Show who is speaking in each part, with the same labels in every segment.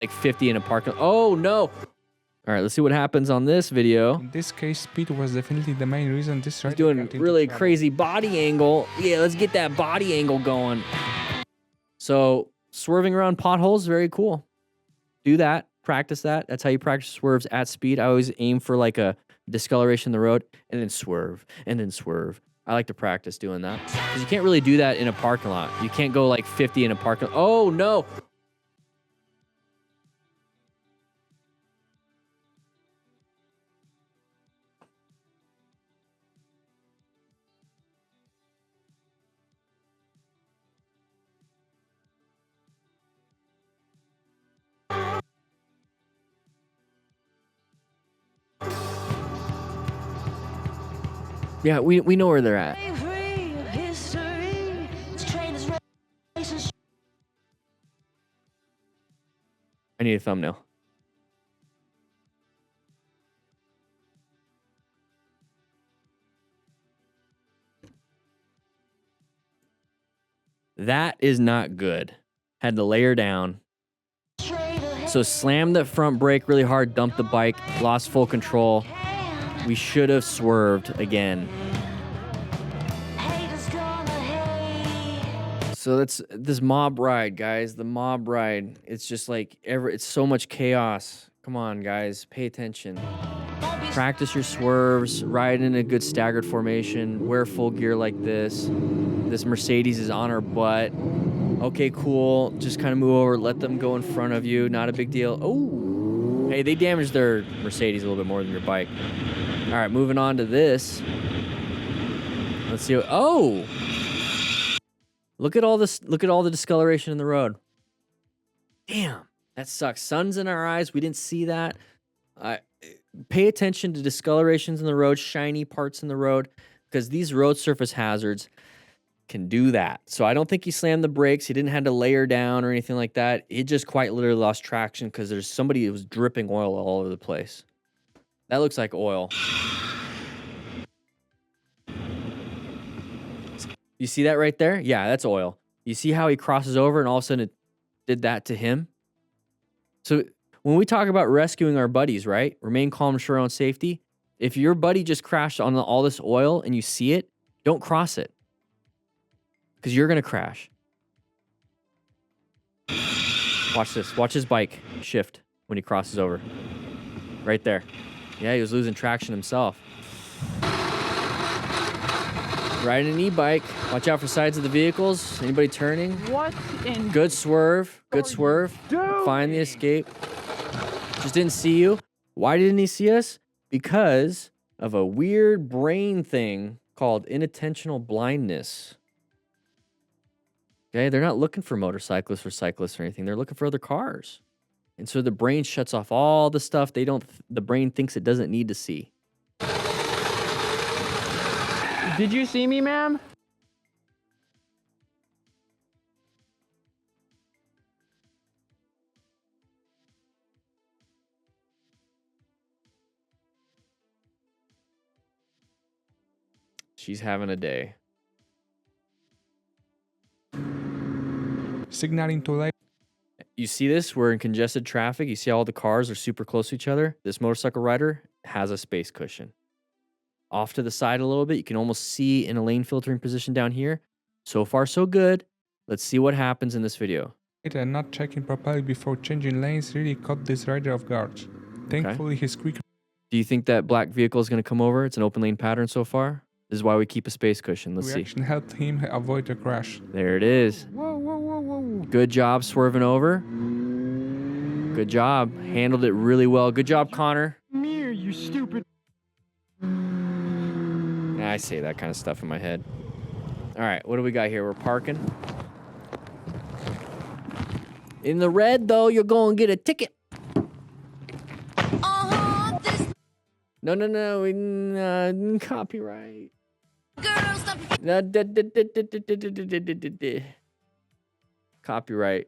Speaker 1: like 50 in a parking lot. Oh, no. All right, let's see what happens on this video.
Speaker 2: In this case, speed was definitely the main reason this rider
Speaker 1: He's doing
Speaker 2: got into
Speaker 1: really
Speaker 2: trouble.
Speaker 1: crazy body angle. Yeah, let's get that body angle going. So swerving around potholes, very cool. Do that. Practice that. That's how you practice swerves at speed. I always aim for like a discoloration in the road and then swerve and then swerve. I like to practice doing that because you can't really do that in a parking lot. You can't go like 50 in a parking lot. Oh, no. Yeah, we know where they're at. I need a thumbnail. That is not good. Had to layer down. So slammed the front brake really hard, dumped the bike, lost full control. We should have swerved again. So that's this mob ride, guys. The mob ride. It's just like it's so much chaos. Come on, guys. Pay attention. Practice your swerves. Ride in a good staggered formation. Wear full gear like this. This Mercedes is on her butt. Okay, cool. Just kind of move over. Let them go in front of you. Not a big deal. Oh, hey, they damaged their Mercedes a little bit more than your bike. All right, moving on to this. Let's see. Oh, look at all this. Look at all the discoloration in the road. Damn, that sucks. Sun's in our eyes. We didn't see that. Pay attention to discolorations in the road, shiny parts in the road, because these road surface hazards can do that. So I don't think he slammed the brakes. He didn't have to layer down or anything like that. He just quite literally lost traction because there's somebody who was dripping oil all over the place. That looks like oil. You see that right there? Yeah, that's oil. You see how he crosses over and all of a sudden it did that to him? So when we talk about rescuing our buddies, right? Remain calm, ensure your own safety. If your buddy just crashed on all this oil and you see it, don't cross it. Because you're going to crash. Watch this. Watch his bike shift when he crosses over. Right there. Yeah, he was losing traction himself. Riding an e-bike. Watch out for sides of the vehicles. Anybody turning?
Speaker 3: What in...
Speaker 1: Good swerve. Good swerve. Find the escape. Just didn't see you. Why didn't he see us? Because of a weird brain thing called inattentional blindness. Okay, they're not looking for motorcyclists or cyclists or anything. They're looking for other cars. And so the brain shuts off all the stuff the brain thinks it doesn't need to see.
Speaker 3: Did you see me, ma'am?
Speaker 1: She's having a day.
Speaker 2: Signaling to light.
Speaker 1: You see this? We're in congested traffic. You see how all the cars are super close to each other? This motorcycle rider has a space cushion. Off to the side a little bit. You can almost see in a lane filtering position down here. So far, so good. Let's see what happens in this video.
Speaker 2: And not checking properly before changing lanes really caught this rider off guard. Thankfully, his quick...
Speaker 1: Do you think that black vehicle is going to come over? It's an open lane pattern so far. This is why we keep a space cushion. Let's see.
Speaker 2: reaction helped him avoid a crash.
Speaker 1: There it is.
Speaker 3: Whoa, whoa, whoa, whoa.
Speaker 1: Good job swerving over. Good job. Handled it really well. Good job, Connor.
Speaker 3: Mirror, you stupid.
Speaker 1: I say that kind of stuff in my head. All right, what do we got here? We're parking. In the red, though, you're going to get a ticket. No, copyright. Copyright.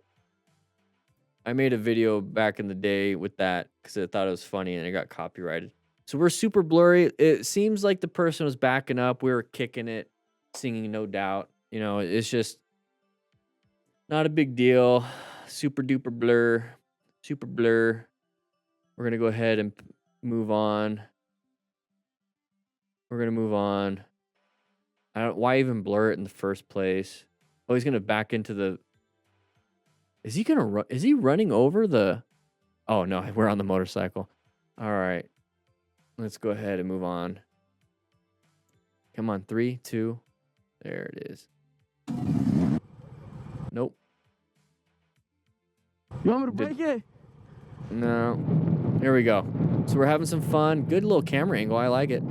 Speaker 1: I made a video back in the day with that because I thought it was funny and it got copyrighted. So we're super blurry. It seems like the person was backing up. We were kicking it, singing No Doubt. You know, it's just not a big deal. Super duper blur. Super blur. We're going to go ahead and move on. We're going to move on. Why even blur it in the first place? Oh, he's going to back into the... Is he going to run? Is he running over the... Oh, no, we're on the motorcycle. All right. Let's go ahead and move on. Come on, 3, 2. There it is. Nope.
Speaker 3: You want me to break it?
Speaker 1: No. There we go. So we're having some fun. Good little camera angle. I like it.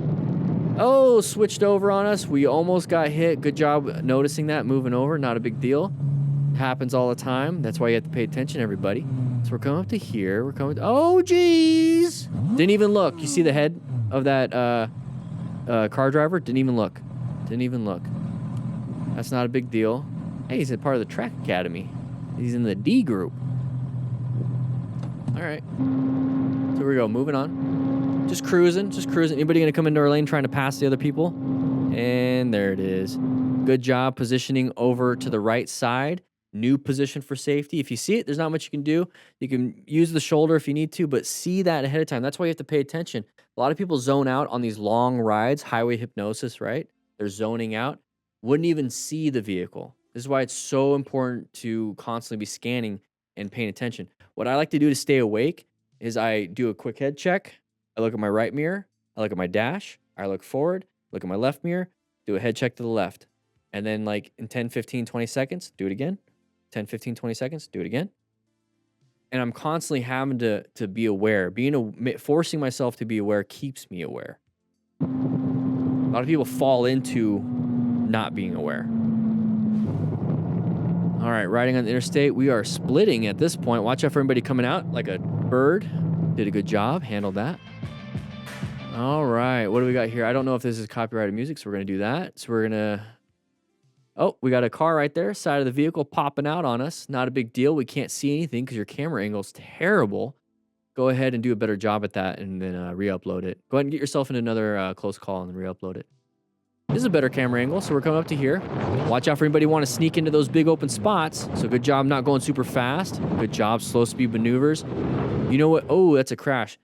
Speaker 1: Oh, switched over on us. We almost got hit. Good job noticing that. Moving over. Not a big deal. Happens all the time. That's why you have to pay attention, everybody. So we're coming up to here. We're coming... Oh, jeez. Didn't even look. You see the head of that car driver? Didn't even look. Didn't even look. That's not a big deal. Hey, he's a part of the track academy. He's in the D group. All right. So here we go. Moving on. Just cruising. Just cruising. Anybody going to come into our lane trying to pass the other people? And there it is. Good job positioning over to the right side. New position for safety. If you see it, there's not much you can do. You can use the shoulder if you need to, but see that ahead of time. That's why you have to pay attention. A lot of people zone out on these long rides, highway hypnosis, right? They're zoning out. Wouldn't even see the vehicle. This is why it's so important to constantly be scanning and paying attention. What I like to do to stay awake is I do a quick head check. I look at my right mirror. I look at my dash. I look forward, look at my left mirror, do a head check to the left. And then like in 10, 15, 20 seconds, do it again. 10, 15, 20 seconds, do it again. And I'm constantly having to be aware. Forcing myself to be aware keeps me aware. A lot of people fall into not being aware. All right, riding on the interstate. We are splitting at this point. Watch out for everybody coming out like a bird. Did a good job. Handled that. All right, what do we got here? I don't know if this is copyrighted music, so we're going to do that. So we're going to... Oh, we got a car right there. Side of the vehicle popping out on us. Not a big deal. We can't see anything because your camera angle is terrible. Go ahead and do a better job at that and then re-upload it. Go ahead and get yourself in another close call and re-upload it. This is a better camera angle, so we're coming up to here. Watch out for anybody who want to sneak into those big open spots. So good job not going super fast. Good job, slow speed maneuvers. You know what? Oh, that's a crash.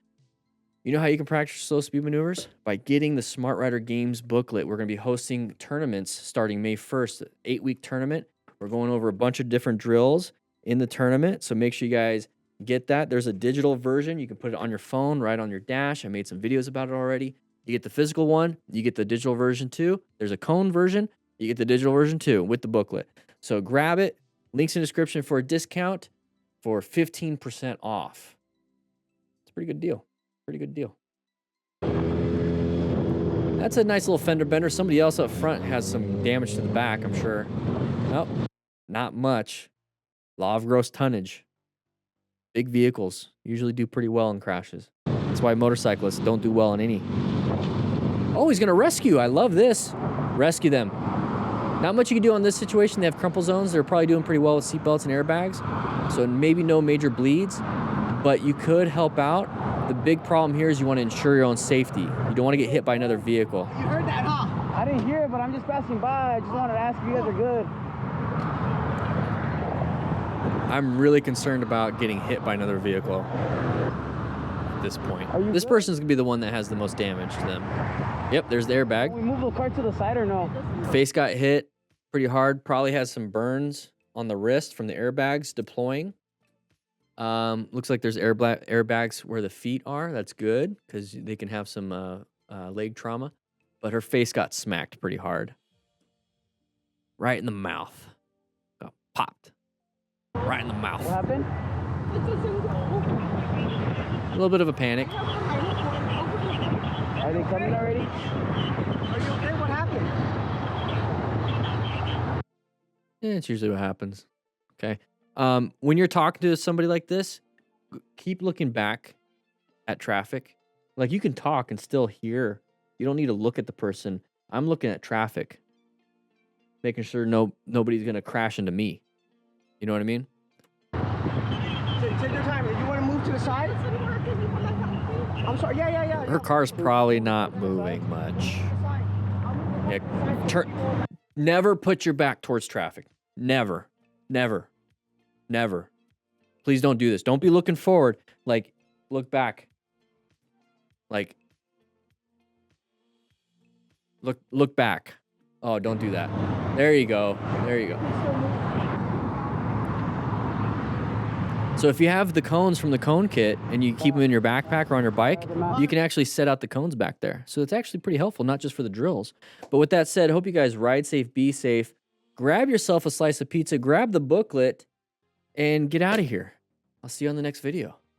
Speaker 1: You know how you can practice slow speed maneuvers? By getting the Smart Rider Games booklet. We're going to be hosting tournaments starting May 1st, 8-week tournament. We're going over a bunch of different drills in the tournament, so make sure you guys get that. There's a digital version. You can put it on your phone, right on your dash. I made some videos about it already. You get the physical one. You get the digital version too. There's a cone version. You get the digital version too with the booklet. So grab it. Links in the description for a discount for 15% off. It's a pretty good deal. Pretty good deal. That's a nice little fender bender. Somebody else up front has some damage to the back, I'm sure. Nope, not much. Law of gross tonnage. Big vehicles usually do pretty well in crashes. That's why motorcyclists don't do well in any. Oh, he's going to rescue. I love this. Rescue them. Not much you can do on this situation. They have crumple zones. They're probably doing pretty well with seatbelts and airbags. So maybe no major bleeds, but you could help out. The big problem here is you want to ensure your own safety. You don't want to get hit by another vehicle.
Speaker 3: You heard that, huh? I didn't hear it, but I'm just passing by. I just wanted to ask if you guys are good.
Speaker 1: I'm really concerned about getting hit by another vehicle at this point. This person's going to be the one that has the most damage to them. Yep, there's the airbag.
Speaker 3: Can we move the car to the side or no?
Speaker 1: Face got hit pretty hard. Probably has some burns on the wrist from the airbags deploying. Looks like there's airbags where the feet are. That's good because they can have some leg trauma. But her face got smacked pretty hard. Right in the mouth. Got popped. Right in the mouth.
Speaker 3: What happened?
Speaker 1: A little bit of a panic.
Speaker 3: Are they coming already? Are you okay? What happened?
Speaker 1: Yeah, it's usually what happens. Okay. When you're talking to somebody like this, keep looking back at traffic. Like you can talk and still hear. You don't need to look at the person. I'm looking at traffic, making sure nobody's gonna crash into me. You know what I mean?
Speaker 3: Take your time. You want to move to the side? I'm sorry. Yeah.
Speaker 1: Her car's probably not moving much. Yeah, never put your back towards traffic. Never. Please don't do this. Don't be looking forward. Like, look back. Like, look back. Oh, don't do that. There you go. There you go. So if you have the cones from the cone kit and you keep them in your backpack or on your bike, you can actually set out the cones back there. So it's actually pretty helpful, not just for the drills. But with that said, I hope you guys ride safe, be safe. Grab yourself a slice of pizza, grab the booklet, and get out of here. I'll see you on the next video.